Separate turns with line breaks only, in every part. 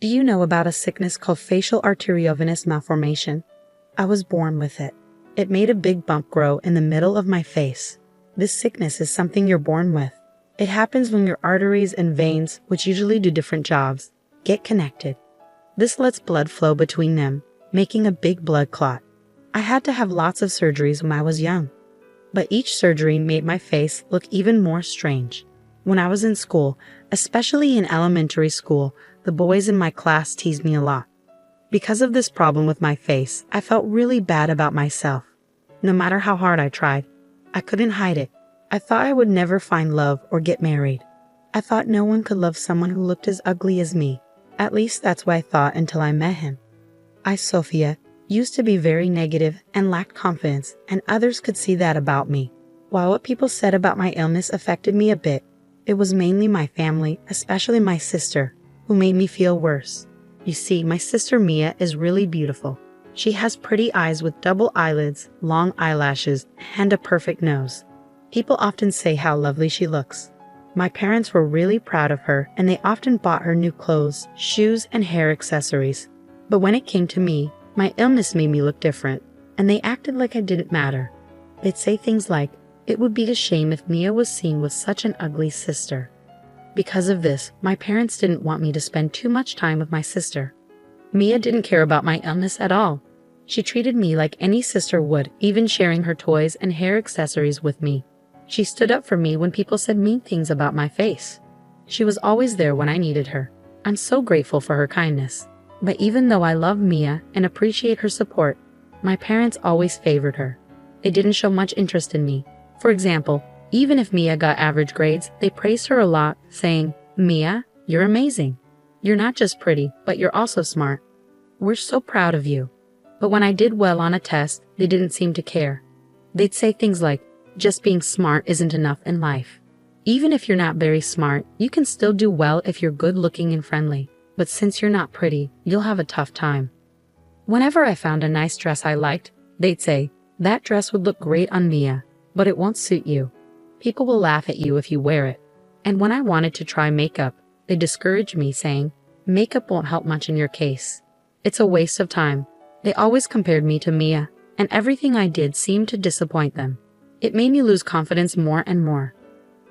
Do you know about a sickness called facial arteriovenous malformation? I was born with it. It made a big bump grow in the middle of my face. This sickness is something you're born with. It happens when your arteries and veins, which usually do different jobs, get connected. This lets blood flow between them, making a big blood clot. I had to have lots of surgeries when I was young. But each surgery made my face look even more strange. When I was in school, especially in elementary school, the boys in my class teased me a lot. Because of this problem with my face, I felt really bad about myself. No matter how hard I tried, I couldn't hide it. I thought I would never find love or get married. I thought no one could love someone who looked as ugly as me. At least that's what I thought until I met him. Sophia, used to be very negative and lacked confidence, and others could see that about me. While what people said about my illness affected me a bit, it was mainly my family, especially my sister, who made me feel worse. You see, my sister Mia is really beautiful. She has pretty eyes with double eyelids, long eyelashes, and a perfect nose. People often say how lovely she looks. My parents were really proud of her, and they often bought her new clothes, shoes, and hair accessories. But when it came to me, my illness made me look different, and they acted like I didn't matter. They'd say things like, "It would be a shame if Mia was seen with such an ugly sister." Because of this, my parents didn't want me to spend too much time with my sister. Mia didn't care about my illness at all. She treated me like any sister would, even sharing her toys and hair accessories with me. She stood up for me when people said mean things about my face. She was always there when I needed her. I'm so grateful for her kindness. But even though I love Mia and appreciate her support, my parents always favored her. They didn't show much interest in me. For example, even if Mia got average grades, they praised her a lot, saying, "Mia, you're amazing. You're not just pretty, but you're also smart. We're so proud of you." But when I did well on a test, they didn't seem to care. They'd say things like, "Just being smart isn't enough in life. Even if you're not very smart, you can still do well if you're good-looking and friendly. But since you're not pretty, you'll have a tough time." Whenever I found a nice dress I liked, they'd say, "That dress would look great on Mia, but it won't suit you. People will laugh at you if you wear it." And when I wanted to try makeup, they discouraged me, saying, "Makeup won't help much in your case. It's a waste of time." They always compared me to Mia, and everything I did seemed to disappoint them. It made me lose confidence more and more.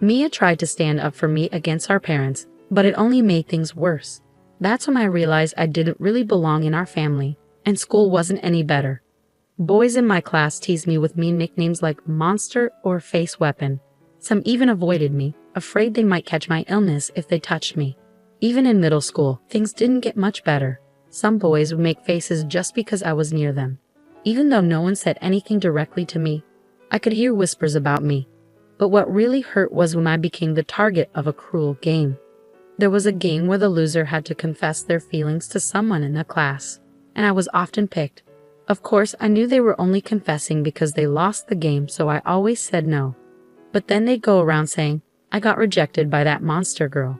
Mia tried to stand up for me against our parents, but it only made things worse. That's when I realized I didn't really belong in our family, and school wasn't any better. Boys in my class teased me with mean nicknames like Monster or Face Weapon. Some even avoided me, afraid they might catch my illness if they touched me. Even in middle school, things didn't get much better. Some boys would make faces just because I was near them. Even though no one said anything directly to me, I could hear whispers about me. But what really hurt was when I became the target of a cruel game. There was a game where the loser had to confess their feelings to someone in the class, and I was often picked. Of course, I knew they were only confessing because they lost the game, so I always said no. But then they'd go around saying, "I got rejected by that monster girl."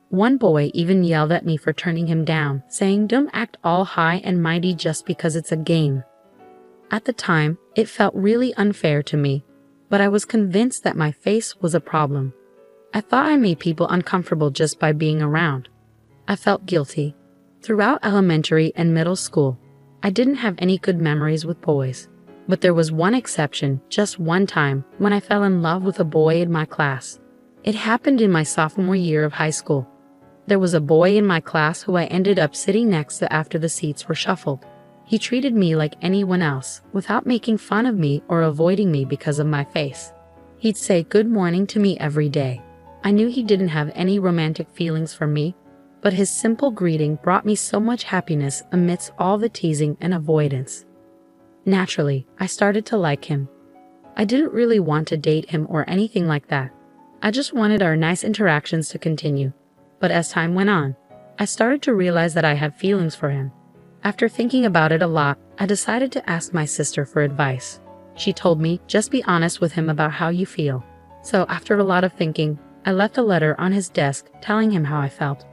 One boy even yelled at me for turning him down, saying, "Don't act all high and mighty just because it's a game." At the time, it felt really unfair to me, but I was convinced that my face was a problem. I thought I made people uncomfortable just by being around. I felt guilty. Throughout elementary and middle school, I didn't have any good memories with boys. But there was one exception, just one time, when I fell in love with a boy in my class. It happened in my sophomore year of high school. There was a boy in my class who I ended up sitting next to after the seats were shuffled. He treated me like anyone else, without making fun of me or avoiding me because of my face. He'd say good morning to me every day. I knew he didn't have any romantic feelings for me, but his simple greeting brought me so much happiness amidst all the teasing and avoidance. Naturally, I started to like him. I didn't really want to date him or anything like that. I just wanted our nice interactions to continue. But as time went on, I started to realize that I had feelings for him. After thinking about it a lot, I decided to ask my sister for advice. She told me, "Just be honest with him about how you feel." So after a lot of thinking, I left a letter on his desk telling him how I felt.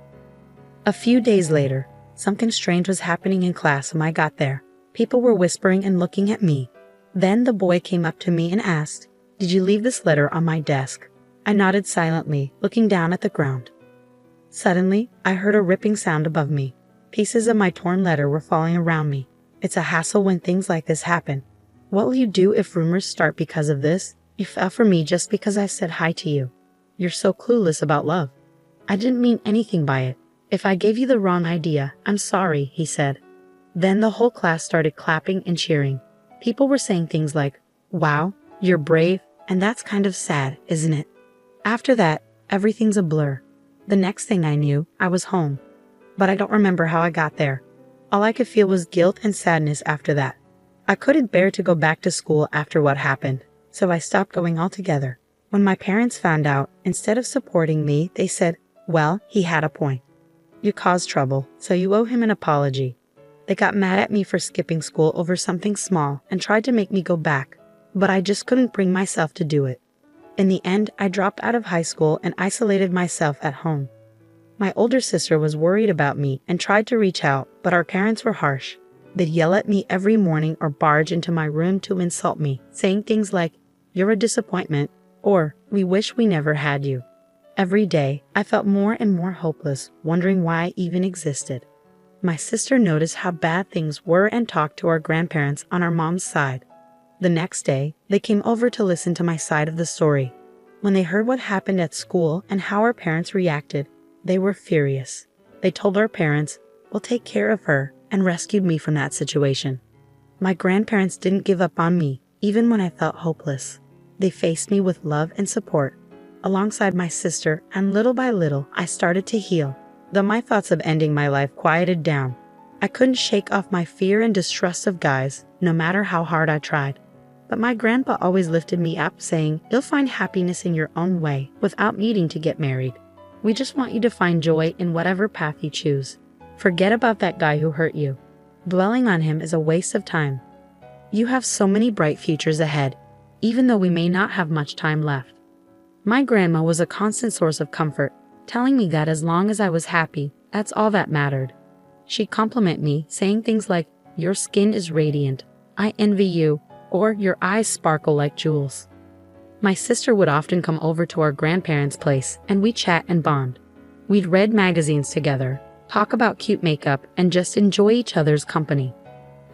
A few days later, something strange was happening in class when I got there. People were whispering and looking at me. Then the boy came up to me and asked, "Did you leave this letter on my desk?" I nodded silently, looking down at the ground. Suddenly, I heard a ripping sound above me. Pieces of my torn letter were falling around me. It's a hassle when things like this happen. What will you do if rumors start because of this? You fell for me just because I said hi to you. You're so clueless about love. I didn't mean anything by it. If I gave you the wrong idea, I'm sorry, he said. Then the whole class started clapping and cheering. People were saying things like, wow, you're brave, and that's kind of sad, isn't it? After that, everything's a blur. The next thing I knew, I was home. But I don't remember how I got there. All I could feel was guilt and sadness after that. I couldn't bear to go back to school after what happened, so I stopped going altogether. When my parents found out, instead of supporting me, they said, well, he had a point. You caused trouble, so you owe him an apology. They got mad at me for skipping school over something small and tried to make me go back, but I just couldn't bring myself to do it. In the end, I dropped out of high school and isolated myself at home. My older sister was worried about me and tried to reach out, but our parents were harsh. They'd yell at me every morning or barge into my room to insult me, saying things like, you're a disappointment, or we wish we never had you. Every day, I felt more and more hopeless, wondering why I even existed. My sister noticed how bad things were and talked to our grandparents on our mom's side. The next day, they came over to listen to my side of the story. When they heard what happened at school and how our parents reacted, they were furious. They told our parents, we'll take care of her, and rescued me from that situation. My grandparents didn't give up on me, even when I felt hopeless. They faced me with love and support. Alongside my sister, and little by little, I started to heal. Though my thoughts of ending my life quieted down, I couldn't shake off my fear and distrust of guys, no matter how hard I tried. But my grandpa always lifted me up, saying, you'll find happiness in your own way, without needing to get married. We just want you to find joy in whatever path you choose. Forget about that guy who hurt you. Dwelling on him is a waste of time. You have so many bright futures ahead, even though we may not have much time left. My grandma was a constant source of comfort, telling me that as long as I was happy, that's all that mattered. She'd compliment me, saying things like, your skin is radiant, I envy you, or your eyes sparkle like jewels. My sister would often come over to our grandparents' place, and we'd chat and bond. We'd read magazines together, talk about cute makeup, and just enjoy each other's company.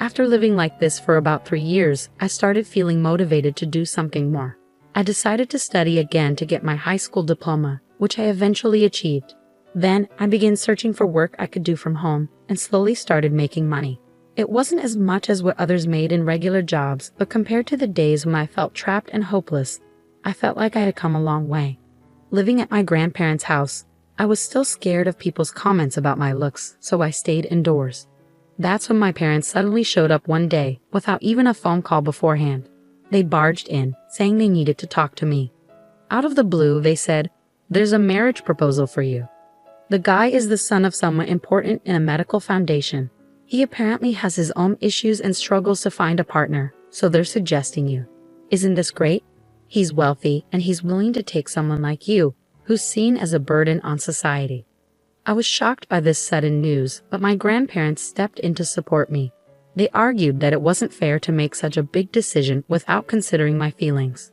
After living like this for about 3 years, I started feeling motivated to do something more. I decided to study again to get my high school diploma, which I eventually achieved. Then, I began searching for work I could do from home, and slowly started making money. It wasn't as much as what others made in regular jobs, but compared to the days when I felt trapped and hopeless, I felt like I had come a long way. Living at my grandparents' house, I was still scared of people's comments about my looks, so I stayed indoors. That's when my parents suddenly showed up one day, without even a phone call beforehand. They barged in, saying they needed to talk to me. Out of the blue, they said, there's a marriage proposal for you. The guy is the son of someone important in a medical foundation. He apparently has his own issues and struggles to find a partner, so they're suggesting you. Isn't this great? He's wealthy, and he's willing to take someone like you, who's seen as a burden on society. I was shocked by this sudden news, but my grandparents stepped in to support me. They argued that it wasn't fair to make such a big decision without considering my feelings.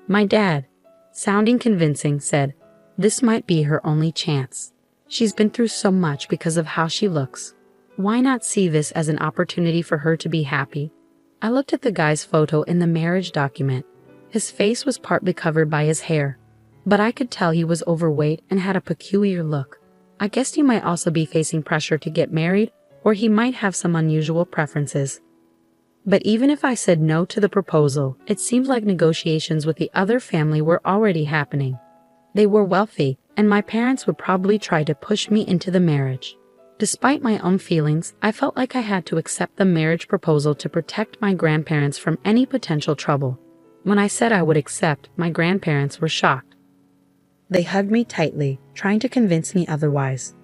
My dad, sounding convincing, said, this might be her only chance. She's been through so much because of how she looks. Why not see this as an opportunity for her to be happy? I looked at the guy's photo in the marriage document. His face was partly covered by his hair, but I could tell he was overweight and had a peculiar look. I guessed he might also be facing pressure to get married, or he might have some unusual preferences. But even if I said no to the proposal, it seemed like negotiations with the other family were already happening. They were wealthy, and my parents would probably try to push me into the marriage. Despite my own feelings, I felt like I had to accept the marriage proposal to protect my grandparents from any potential trouble. When I said I would accept, my grandparents were shocked. They hugged me tightly, trying to convince me otherwise.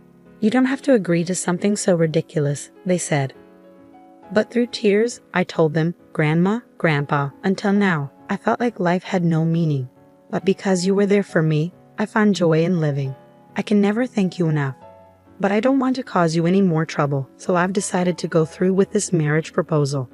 You don't have to agree to something so ridiculous, they said. But through tears, I told them, Grandma, Grandpa, until now, I felt like life had no meaning. But because you were there for me, I found joy in living. I can never thank you enough. But I don't want to cause you any more trouble, so I've decided to go through with this marriage proposal.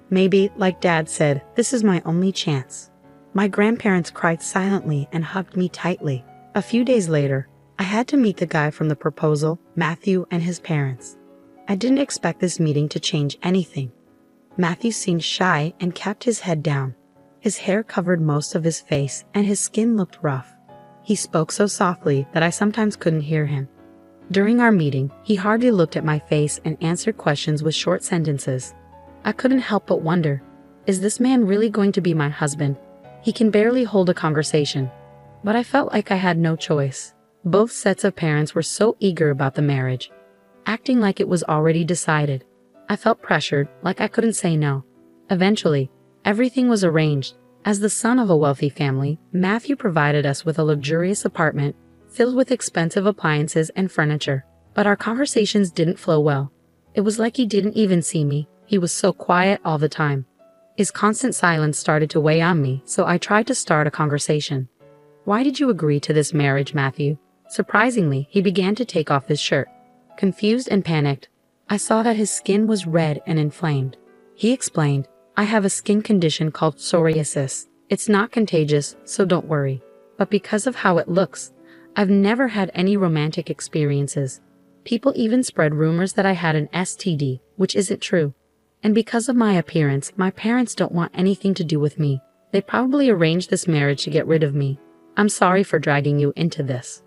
Maybe, like Dad said, this is my only chance. My grandparents cried silently and hugged me tightly. A few days later, I had to meet the guy from the proposal, Matthew, and his parents. I didn't expect this meeting to change anything. Matthew seemed shy and kept his head down. His hair covered most of his face and his skin looked rough. He spoke so softly that I sometimes couldn't hear him. During our meeting, he hardly looked at my face and answered questions with short sentences. I couldn't help but wonder, is this man really going to be my husband? He can barely hold a conversation. But I felt like I had no choice. Both sets of parents were so eager about the marriage, acting like it was already decided. I felt pressured, like I couldn't say no. Eventually, everything was arranged. As the son of a wealthy family, Matthew provided us with a luxurious apartment filled with expensive appliances and furniture. But our conversations didn't flow well. It was like he didn't even see me. He was so quiet all the time. His constant silence started to weigh on me, so I tried to start a conversation. "Why did you agree to this marriage, Matthew?" Surprisingly, he began to take off his shirt. Confused and panicked, I saw that his skin was red and inflamed. He explained, "I have a skin condition called psoriasis. It's not contagious, so don't worry. But because of how it looks, I've never had any romantic experiences. People even spread rumors that I had an STD, which isn't true. And because of my appearance, my parents don't want anything to do with me. They probably arranged this marriage to get rid of me. I'm sorry for dragging you into this."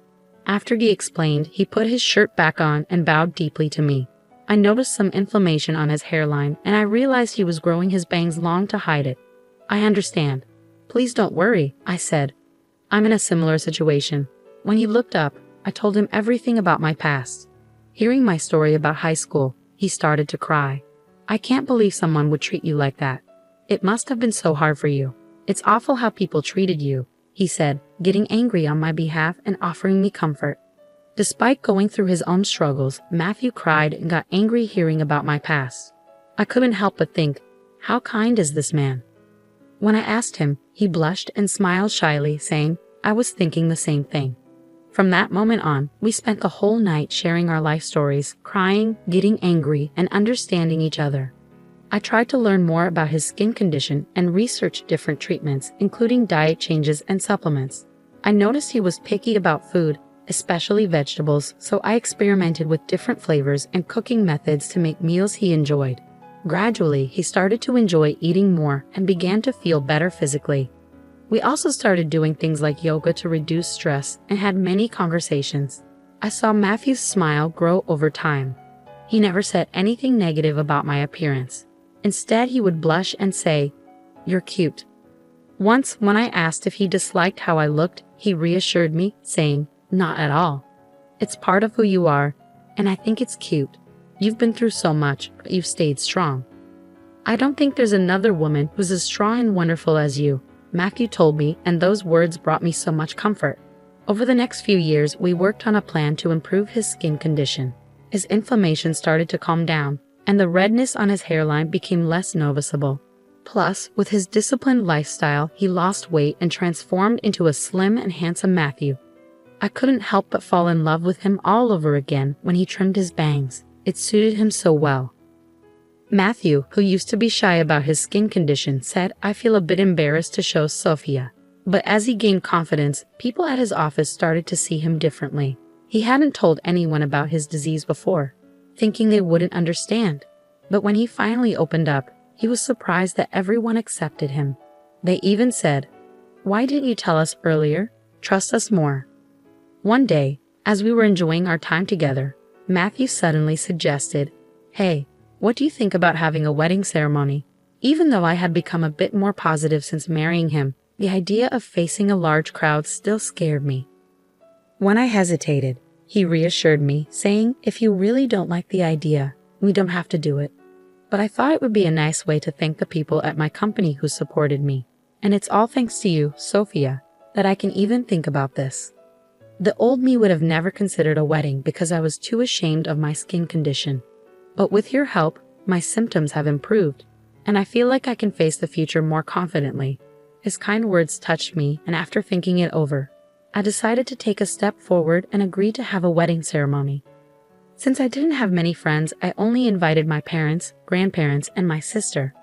After he explained, he put his shirt back on and bowed deeply to me. I noticed some inflammation on his hairline, and I realized he was growing his bangs long to hide it. "I understand. Please don't worry," I said. "I'm in a similar situation." When he looked up, I told him everything about my past. Hearing my story about high school, he started to cry. "I can't believe someone would treat you like that. It must have been so hard for you. It's awful how people treated you," he said, getting angry on my behalf and offering me comfort. Despite going through his own struggles, Matthew cried and got angry hearing about my past. I couldn't help but think, how kind is this man? When I asked him, he blushed and smiled shyly, saying, "I was thinking the same thing." From that moment on, we spent the whole night sharing our life stories, crying, getting angry, and understanding each other. I tried to learn more about his skin condition and researched different treatments, including diet changes and supplements. I noticed he was picky about food, especially vegetables, so I experimented with different flavors and cooking methods to make meals he enjoyed. Gradually, he started to enjoy eating more and began to feel better physically. We also started doing things like yoga to reduce stress and had many conversations. I saw Matthew's smile grow over time. He never said anything negative about my appearance. Instead, he would blush and say, "You're cute." Once, when I asked if he disliked how I looked, he reassured me, saying, "Not at all. It's part of who you are, and I think it's cute. You've been through so much, but you've stayed strong. I don't think there's another woman who's as strong and wonderful as you," Matthew told me, and those words brought me so much comfort. Over the next few years, we worked on a plan to improve his skin condition. His inflammation started to calm down, and the redness on his hairline became less noticeable. Plus, with his disciplined lifestyle, he lost weight and transformed into a slim and handsome Matthew. I couldn't help but fall in love with him all over again when he trimmed his bangs. It suited him so well. Matthew, who used to be shy about his skin condition, said, "I feel a bit embarrassed to show Sophia." But as he gained confidence, people at his office started to see him differently. He hadn't told anyone about his disease before, thinking they wouldn't understand. But when he finally opened up, he was surprised that everyone accepted him. They even said, "Why didn't you tell us earlier? Trust us more." One day, as we were enjoying our time together, Matthew suddenly suggested, "Hey, what do you think about having a wedding ceremony?" Even though I had become a bit more positive since marrying him, the idea of facing a large crowd still scared me. When I hesitated, he reassured me, saying, "If you really don't like the idea, we don't have to do it." But I thought it would be a nice way to thank the people at my company who supported me. And it's all thanks to you, Sophia, that I can even think about this. The old me would have never considered a wedding because I was too ashamed of my skin condition. But with your help, my symptoms have improved, and I feel like I can face the future more confidently. His kind words touched me, and after thinking it over, I decided to take a step forward and agree to have a wedding ceremony. Since I didn't have many friends, I only invited my parents, grandparents, and my sister.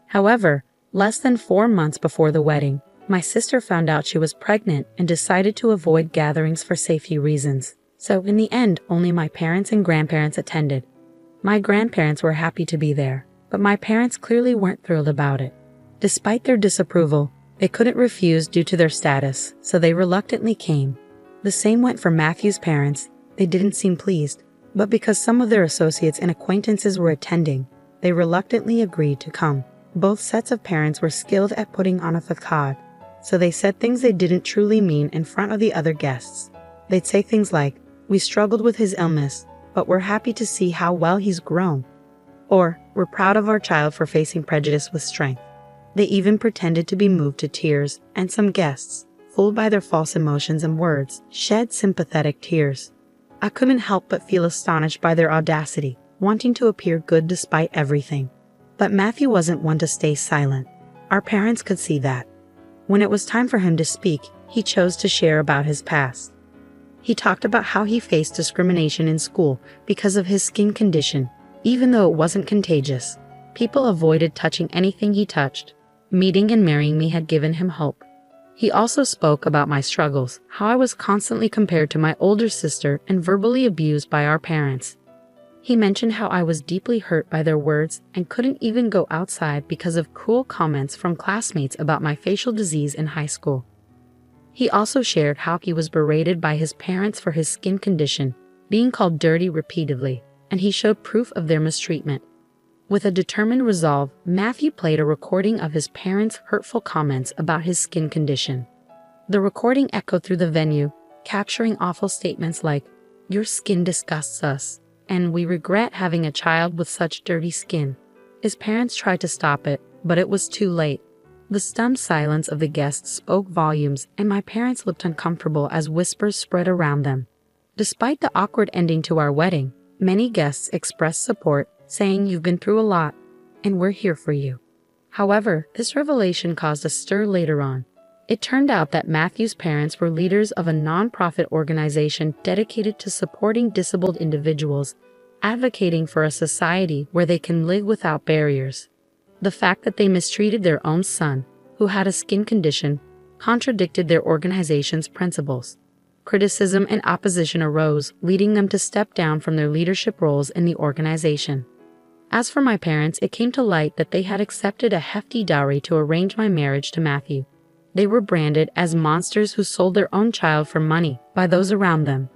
However, less than 4 months before the wedding, my sister found out she was pregnant and decided to avoid gatherings for safety reasons. So in the end, only my parents and grandparents attended. My grandparents were happy to be there, but my parents clearly weren't thrilled about it. Despite their disapproval, they couldn't refuse due to their status, so they reluctantly came. The same went for Matthew's parents. They didn't seem pleased, but because some of their associates and acquaintances were attending, they reluctantly agreed to come. Both sets of parents were skilled at putting on a facade, so they said things they didn't truly mean in front of the other guests. They'd say things like, "We struggled with his illness, but we're happy to see how well he's grown." Or, "We're proud of our child for facing prejudice with strength." They even pretended to be moved to tears, and some guests, fooled by their false emotions and words, shed sympathetic tears. I couldn't help but feel astonished by their audacity, wanting to appear good despite everything. But Matthew wasn't one to stay silent. Our parents could see that. When it was time for him to speak, he chose to share about his past. He talked about how he faced discrimination in school because of his skin condition, even though it wasn't contagious. People avoided touching anything he touched. Meeting and marrying me had given him hope. He also spoke about my struggles, how I was constantly compared to my older sister and verbally abused by our parents. He mentioned how I was deeply hurt by their words and couldn't even go outside because of cruel comments from classmates about my facial disease in high school. He also shared how he was berated by his parents for his skin condition, being called dirty repeatedly, and he showed proof of their mistreatment. With a determined resolve, Matthew played a recording of his parents' hurtful comments about his skin condition. The recording echoed through the venue, capturing awful statements like, "Your skin disgusts us," and "We regret having a child with such dirty skin." His parents tried to stop it, but it was too late. The stunned silence of the guests spoke volumes, and my parents looked uncomfortable as whispers spread around them. Despite the awkward ending to our wedding, many guests expressed support, saying, "You've been through a lot, and we're here for you." However, this revelation caused a stir later on. It turned out that Matthew's parents were leaders of a non-profit organization dedicated to supporting disabled individuals, advocating for a society where they can live without barriers. The fact that they mistreated their own son, who had a skin condition, contradicted their organization's principles. Criticism and opposition arose, leading them to step down from their leadership roles in the organization. As for my parents, it came to light that they had accepted a hefty dowry to arrange my marriage to Matthew. They were branded as monsters who sold their own child for money by those around them.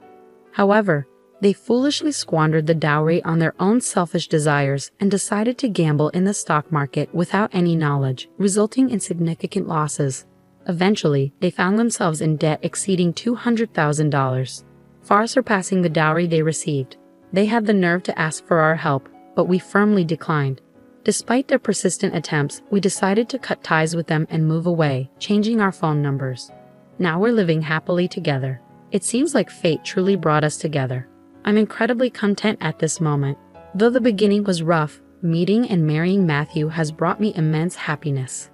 However, they foolishly squandered the dowry on their own selfish desires and decided to gamble in the stock market without any knowledge, resulting in significant losses. Eventually, they found themselves in debt exceeding $200,000, far surpassing the dowry they received. They had the nerve to ask for our help, but we firmly declined. Despite their persistent attempts, we decided to cut ties with them and move away, changing our phone numbers. Now we're living happily together. It seems like fate truly brought us together. I'm incredibly content at this moment. Though the beginning was rough, meeting and marrying Matthew has brought me immense happiness.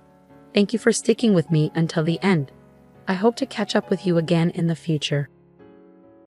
Thank you for sticking with me until the end. I hope to catch up with you again in the future.